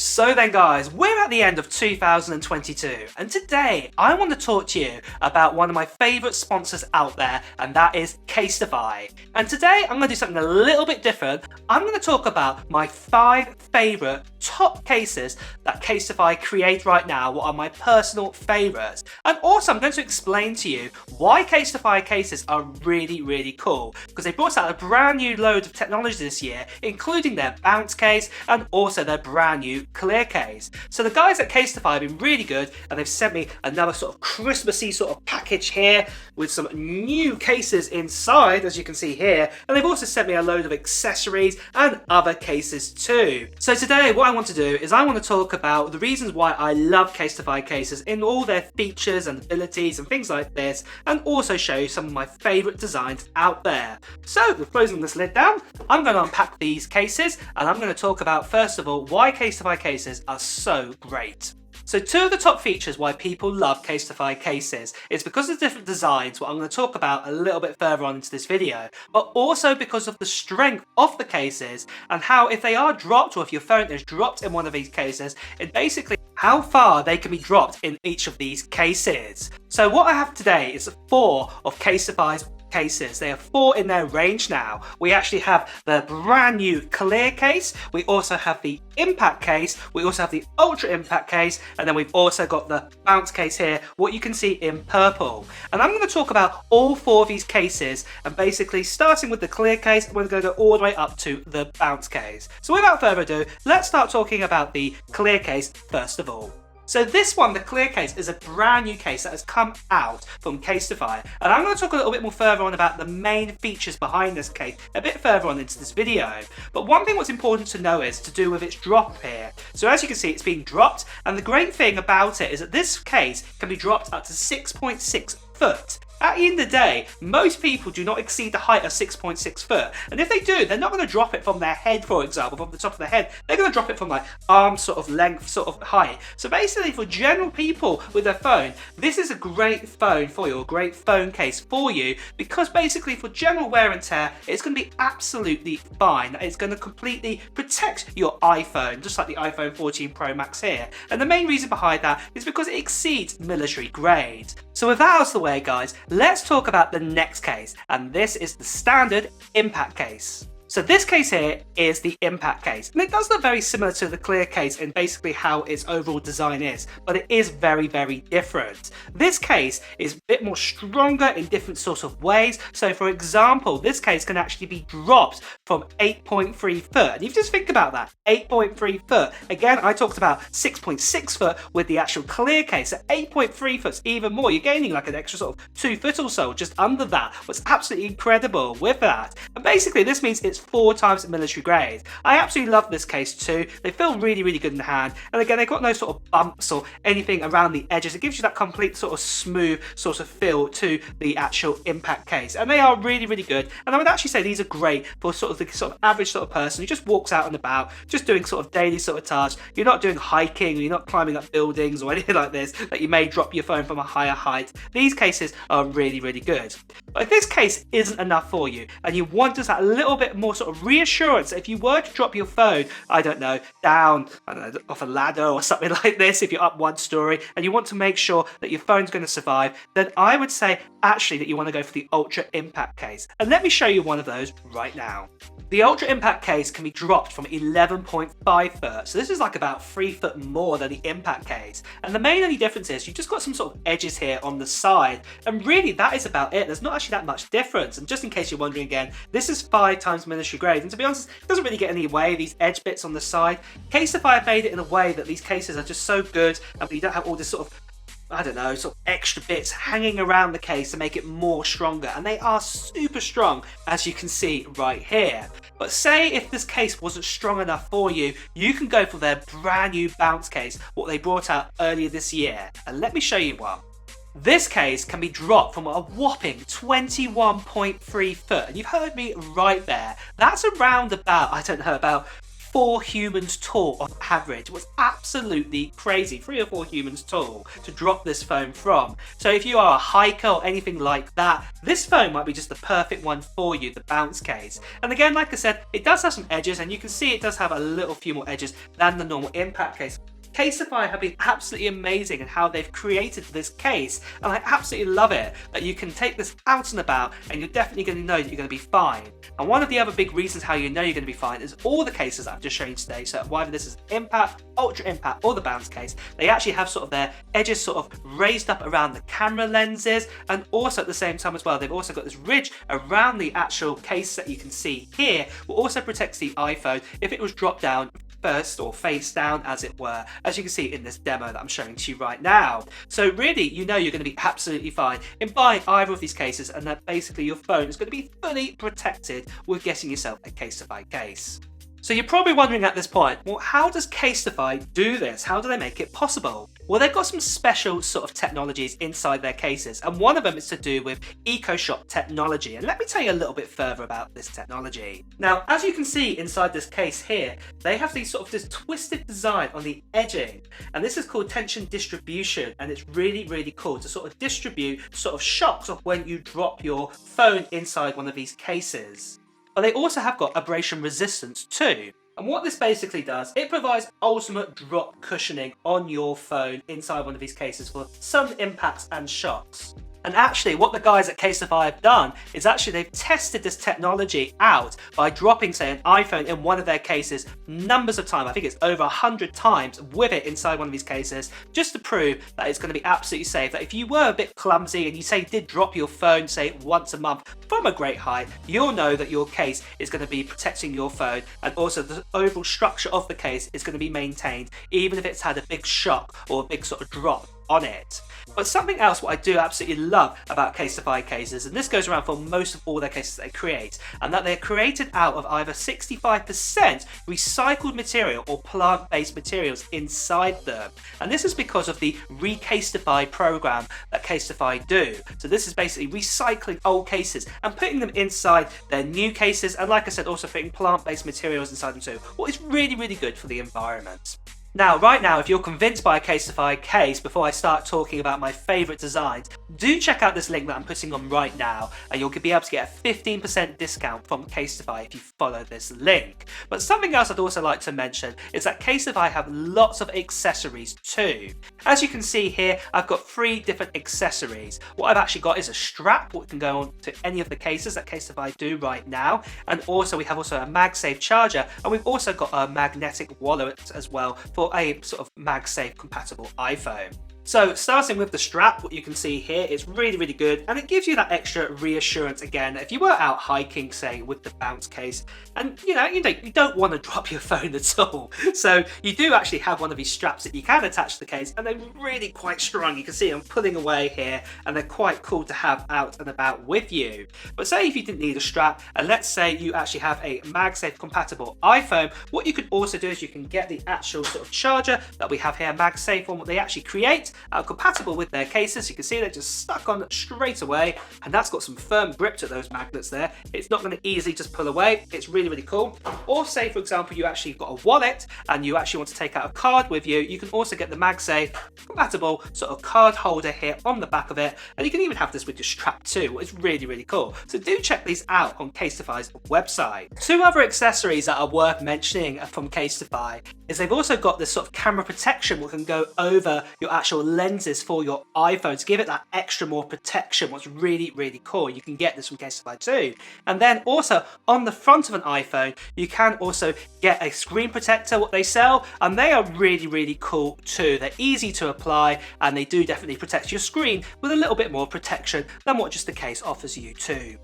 So then guys, we're at the end of 2022 and today I want to talk to you about one of my favourite sponsors out there, and that is Casetify. And today I'm going to do something a little bit different. I'm going to talk about my 5 favourite top cases that Casetify create right now, what are my personal favourites. And also I'm going to explain to you why Casetify cases are really cool, because they brought out a brand new load of technology this year, including their bounce case and also their brand new clear case. So the guys at Casetify have been really good, and they've sent me another sort of Christmassy sort of package here with some new cases inside, as you can see here, and they've also sent me a load of accessories and other cases too. So today what I want to do is I want to talk about the reasons why I love Casetify cases in all their features and abilities and things like this, and also show you some of my favourite designs out there. So with closing this lid down, I'm going to unpack these cases, and I'm going to talk about first of all why Casetify cases are so great. So 2 of the top features why people love Casetify cases is because of the different designs, what I'm going to talk about a little bit further on into this video, but also because of the strength of the cases and how if they are dropped, or if your phone is dropped in one of these cases, and basically how far they can be dropped in each of these cases. So what I have today is 4 of Casetify's cases. They are 4 in their range now. We actually have the brand new clear case, we also have the impact case, we also have the ultra impact case, and then we've also got the bounce case here, what you can see in purple. And I'm going to talk about all 4 of these cases, and basically starting with the clear case, we're going to go all the way up to the bounce case. So without further ado, let's start talking about the clear case first of all. So this one, the clear case, is a brand new case that has come out from Casetify, and I'm going to talk a little bit more further on about the main features behind this case a bit further on into this video. But one thing what's important to know is to do with its drop here. So as you can see, it's being dropped, and the great thing about it is that this case can be dropped up to 6.6 foot. At the end of the day, most people do not exceed the height of 6.6 foot. And if they do, they're not going to drop it from their head, for example, from the top of their head. They're going to drop it from like arm sort of length, sort of height. So basically for general people with their phone, this is a great phone for you, a great phone case for you, because basically for general wear and tear, it's going to be absolutely fine. It's going to completely protect your iPhone, just like the iPhone 14 Pro Max here. And the main reason behind that is because it exceeds military grade. So with that out of the way, guys, let's talk about the next case, and this is the standard impact case. So this case here is the impact case, and it does look very similar to the clear case in basically how its overall design is, but it is very different. This case is a bit more stronger in different sorts of ways. So for example, this case can actually be dropped from 8.3 foot, and you just think about that, 8.3 foot. Again, I talked about 6.6 foot with the actual clear case, so 8.3 foot's even more. You're gaining like an extra sort of 2 foot or so just under that. What's absolutely incredible with that. And basically this means it's 4 times military grade. I absolutely love this case too. They feel really good in the hand, and again they've got no sort of bumps or anything around the edges. It gives you that complete sort of smooth sort of feel to the actual impact case, and they are really good. And I would actually say these are great for sort of the sort of average sort of person who just walks out and about, just doing sort of daily sort of tasks. You're not doing hiking, or you're not climbing up buildings or anything like this that you may drop your phone from a higher height. These cases are really good. But if this case isn't enough for you, and you want just that little bit more sort of reassurance that if you were to drop your phone, I don't know, down, I don't know, off a ladder or something like this, if you're up 1 story and you want to make sure that your phone's going to survive, then I would say actually that you want to go for the Ultra Impact case. And let me show you one of those right now. The Ultra Impact case can be dropped from 11.5 foot, so this is like about 3 foot more than the Impact case. And the main only difference is you've just got some sort of edges here on the side, and really that is about it. There's not actually that much difference. And just in case you're wondering again, this is 5 times military grade, and to be honest, it doesn't really get any away, these edge bits on the side. Casetify have made it in a way that these cases are just so good, and you don't have all this sort of, I don't know, sort of extra bits hanging around the case to make it more stronger, and they are super strong, as you can see right here. But say if this case wasn't strong enough for you, you can go for their brand new bounce case, what they brought out earlier this year, and let me show you one. This case can be dropped from a whopping 21.3 foot, and you've heard me right there. That's around about, I don't know, about 4 humans tall on average. It was absolutely crazy. 3 or 4 humans tall to drop this phone from. So if you are a hiker or anything like that, this phone might be just the perfect one for you, the bounce case. And again, like I said, it does have some edges, and you can see it does have a little few more edges than the normal impact case. Casetify have been absolutely amazing in how they've created this case, and I absolutely love it that you can take this out and about and you're definitely going to know that you're going to be fine. And one of the other big reasons how you know you're going to be fine is all the cases that I've just shown you today, so whether this is impact, ultra impact or the bounce case, they actually have sort of their edges sort of raised up around the camera lenses, and also at the same time as well they've also got this ridge around the actual case that you can see here, will also protect the iPhone if it was dropped down first or face down, as it were, as you can see in this demo that I'm showing to you right now. So really, you know you're going to be absolutely fine in buying either of these cases, and that basically your phone is going to be fully protected with getting yourself a Casetify case. So you're probably wondering at this point, well, how does Casetify do this? How do they make it possible? Well, they've got some special sort of technologies inside their cases, and one of them is to do with EcoShot technology. And let me tell you a little bit further about this technology. Now, as you can see inside this case here, they have these sort of this twisted design on the edging, and this is called tension distribution, and it's really, really cool to sort of distribute sort of shocks of when you drop your phone inside one of these cases. But they also have got abrasion resistance too. And what this basically does, it provides ultimate drop cushioning on your phone inside one of these cases for some impacts and shocks. And actually what the guys at Casetify have done is actually they've tested this technology out by dropping, say, an iPhone in one of their cases numbers of times. I think it's over 100 times with it inside one of these cases, just to prove that it's going to be absolutely safe. That if you were a bit clumsy and you say did drop your phone, say, once a month from a great height, you'll know that your case is going to be protecting your phone, and also the overall structure of the case is going to be maintained even if it's had a big shock or a big sort of drop on it. But something else what I do absolutely love about Casetify cases, and this goes around for most of all their cases they create, and that they're created out of either 65% recycled material or plant-based materials inside them. And this is because of the Casetify program that Casetify do. So this is basically recycling old cases and putting them inside their new cases, and like I said, also putting plant-based materials inside them too, what is really, really good for the environment. Now, right now, if you're convinced by a Casetify case, before I start talking about my favourite designs, do check out this link that I'm putting on right now, and you'll be able to get a 15% discount from Casetify if you follow this link. But something else I'd also like to mention is that Casetify have lots of accessories too. As you can see here, I've got 3 different accessories. What I've actually got is a strap, what can go on to any of the cases that Casetify do right now, and also we have also a MagSafe charger, and we've also got a magnetic wallet as well for a sort of MagSafe compatible iPhone. So starting with the strap, what you can see here is really, really good, and it gives you that extra reassurance again if you were out hiking, say, with the bounce case, and you don't want to drop your phone at all. So you do actually have one of these straps that you can attach to the case, and they're really quite strong. You can see I'm pulling away here, and they're quite cool to have out and about with you. But say if you didn't need a strap, and let's say you actually have a MagSafe compatible iPhone, what you could also do is you can get the actual sort of charger that we have here, MagSafe one, what they actually create, compatible with their cases. You can see they're just stuck on straight away, and that's got some firm grip to those magnets there. It's not going to easily just pull away. It's really, really cool. Or say, for example, you actually got a wallet and you actually want to take out a card with you, you can also get the MagSafe compatible sort of card holder here on the back of it, and you can even have this with your strap too. It's really, really cool. So do check these out on Casetify's website. 2 other accessories that are worth mentioning from Casetify is they've also got this sort of camera protection that can go over your actual lenses for your iPhone to give it that extra more protection. What's really, really cool. You can get this from Casetify too. And then also on the front of an iPhone, you can also get a screen protector, what they sell, and they are really, really cool too. They're easy to apply, and they do definitely protect your screen with a little bit more protection than what just the case offers you too.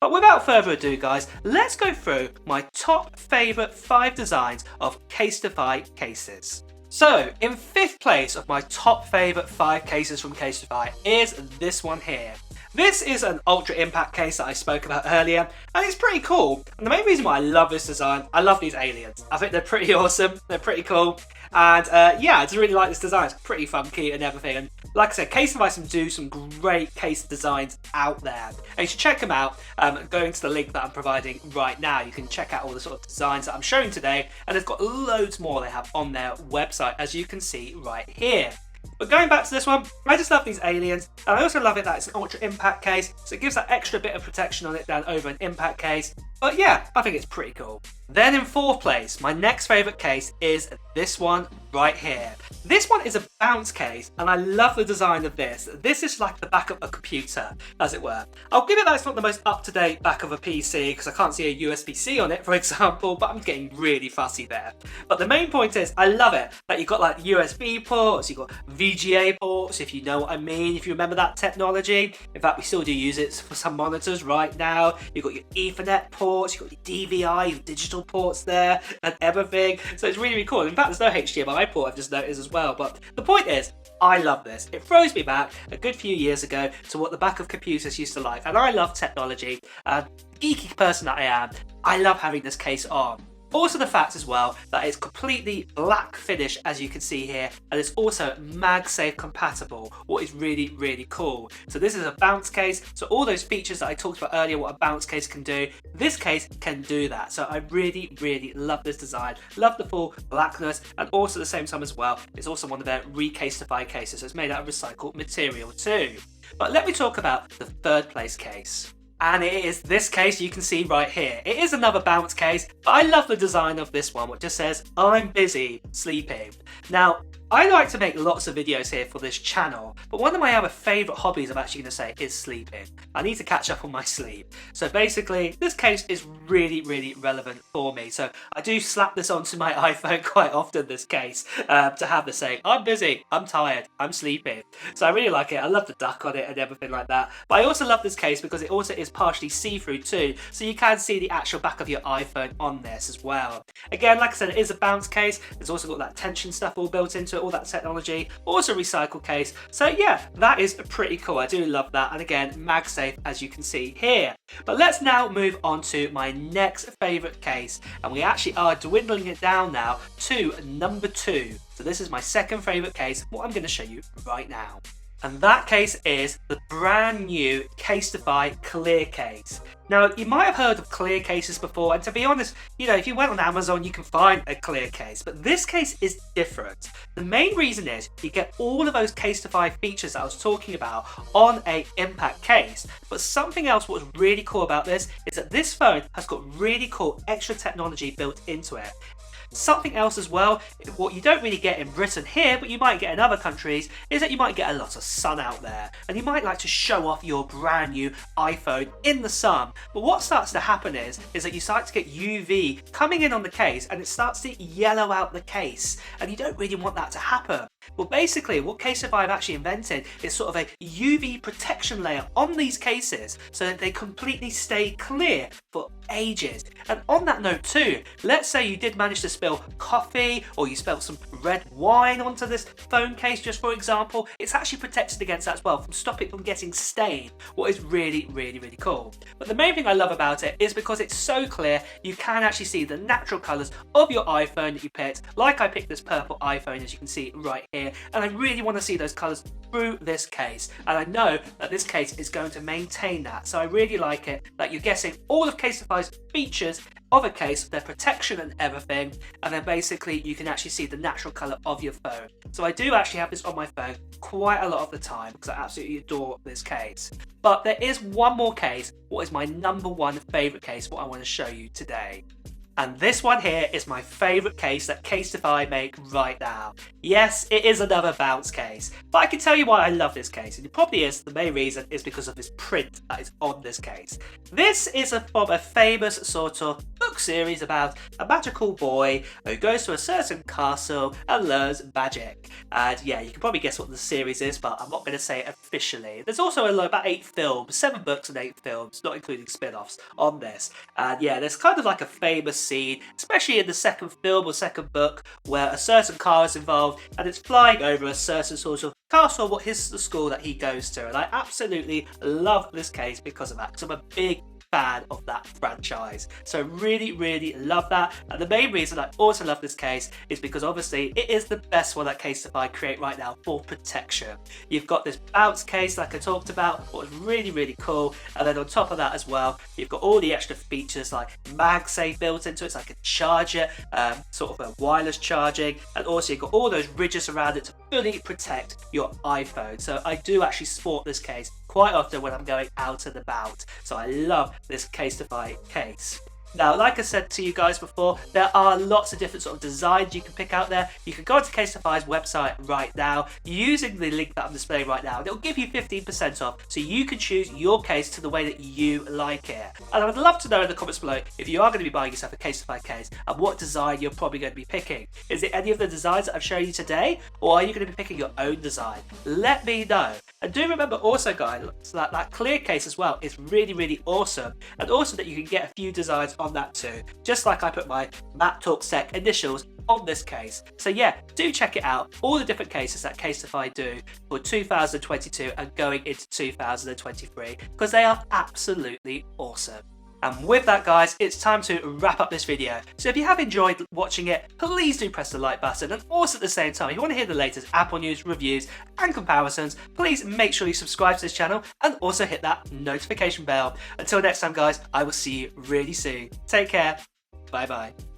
But without further ado, guys, let's go through my top favourite 5 designs of Casetify cases. So, in 5th place of my top favourite 5 cases from Casetify is this one here. This is an Ultra Impact case that I spoke about earlier, and it's pretty cool. And the main reason why I love this design, I love these aliens. I think they're pretty awesome, they're pretty cool. And yeah, I just really like this design. It's pretty funky and everything. And like I said, Casetify do some great case designs out there. And you should check them out going to the link that I'm providing right now. You can check out all the sort of designs that I'm showing today. And they've got loads more they have on their website, as you can see right here. But going back to this one, I just love these aliens, and I also love it that it's an Ultra Impact case, so it gives that extra bit of protection on it than over an Impact case. But yeah, I think it's pretty cool. Then in fourth place, my next favourite case is this one right here. This one is a bounce case, and I love the design of this. This is like the back of a computer, as it were. I'll give it that it's not the most up-to-date back of a PC, because I can't see a USB-C on it, for example, but I'm getting really fussy there. But the main point is, I love it, that you've got like USB ports, you've got VGA ports, if you know what I mean, if you remember that technology. In fact, we still do use it for some monitors right now. You've got your Ethernet ports, you've got your DVI, your digital ports there, and everything. So it's really, really cool. In fact, there's no HDMI port, I've just noticed as well. But the point is, I love this. It throws me back a good few years ago to what the back of computers used to like. And I love technology. Geeky person that I am, I love having this case on. Also the fact as well that it's completely black finish, as you can see here, and it's also MagSafe compatible, what is really, really cool. So this is a bounce case, so all those features that I talked about earlier, what a bounce case can do, this case can do that. So I really, really love this design, love the full blackness, and also at the same time as well, it's also one of their Casetify cases, so it's made out of recycled material too. But let me talk about the third place case. And it is this case you can see right here. It is another bounce case, but I love the design of this one, which just says, I'm busy sleeping. Now, I like to make lots of videos here for this channel, but one of my other favourite hobbies I'm actually going to say is sleeping. I need to catch up on my sleep. So basically, this case is really, really relevant for me. So I do slap this onto my iPhone quite often, this case, to have the saying, I'm busy, I'm tired, I'm sleeping. So I really like it. I love the duck on it and everything like that. But I also love this case because it also is partially see-through too, so you can see the actual back of your iPhone on this as well. Again, like I said, it is a bounce case. There's also got that tension stuff all built into it, all that technology, also recycle case. So yeah, that is pretty cool. I do love that. And again, MagSafe, as you can see here. But let's now move on to my next favorite case, and we actually are dwindling it down now to number 2. So this is my second favorite case, what I'm going to show you right now. And that case is the brand new Casetify clear case. Now, you might have heard of clear cases before, and to be honest, you know, if you went on Amazon, you can find a clear case, but this case is different. The main reason is you get all of those Casetify features that I was talking about on a Impact case, but something else what's really cool about this is that this phone has got really cool extra technology built into it. Something else as well, what you don't really get in Britain here, but you might get in other countries, is that you might get a lot of sun out there, and you might like to show off your brand new iPhone in the sun. But what starts to happen is that you start to get UV coming in on the case, and it starts to yellow out the case, and you don't really want that to happen. Well, basically, what Casetify have actually invented is sort of a UV protection layer on these cases so that they completely stay clear for ages. And on that note too, let's say you did manage to spill coffee or you spilled some red wine onto this phone case, just for example, it's actually protected against that as well, from stopping it from getting stained, what is really, really, really cool. But the main thing I love about it is because it's so clear, you can actually see the natural colours of your iPhone that you picked. Like I picked this purple iPhone, as you can see right here, and I really want to see those colours through this case, and I know that this case is going to maintain that. So I really like it that you're getting all of Casetify's features of a case, their protection and everything, and then basically you can actually see the natural colour of your phone. So I do actually have this on my phone quite a lot of the time because I absolutely adore this case. But there is one more case, what is my number 1 favourite case, what I want to show you today. And this one here is my favourite case that Casetify make right now. Yes, it is another bounce case, but I can tell you why I love this case, and it probably is, the main reason is because of this print that is on this case. This is from a famous sort of book series about a magical boy who goes to a certain castle and learns magic. And yeah, you can probably guess what the series is, but I'm not going to say it officially. There's also about 8 films, 7 books and 8 films, not including spin-offs on this. And yeah, there's kind of like a famous scene, especially in the second film or second book, where a certain car is involved and it's flying over a certain sort of cast on what his the school that he goes to, and I absolutely love this case because of that, because I'm a big fan of that franchise. So really love that. And the main reason I also love this case is because obviously it is the best one that Casetify create right now for protection. You've got this bounce case like I talked about, what was really cool, and then on top of that as well, you've got all the extra features like MagSafe built into it, so I can charge it, sort of a wireless charging, and also you've got all those ridges around it to fully protect your iPhone. So I do actually sport this case quite often when I'm going out and about. So I love this Casetify case. Now, like I said to you guys before, there are lots of different sort of designs you can pick out there. You can go to Casetify's website right now using the link that I'm displaying right now, and it'll give you 15% off, so you can choose your case to the way that you like it. And I would love to know in the comments below if you are going to be buying yourself a Casetify case and what design you're probably going to be picking. Is it any of the designs that I've shown you today, or are you going to be picking your own design? Let me know. And do remember also, guys, that clear case as well is really awesome, and also that you can get a few designs on that too, just like I put my Matt Talks Tech initials on this case. So yeah, do check it out, all the different cases that Casetify do for 2022 and going into 2023, because they are absolutely awesome. And with that, guys, it's time to wrap up this video. So if you have enjoyed watching it, please do press the like button, and also at the same time, if you want to hear the latest Apple news, reviews and comparisons, please make sure you subscribe to this channel and also hit that notification bell. Until next time, guys, I will see you really soon. Take care. Bye bye.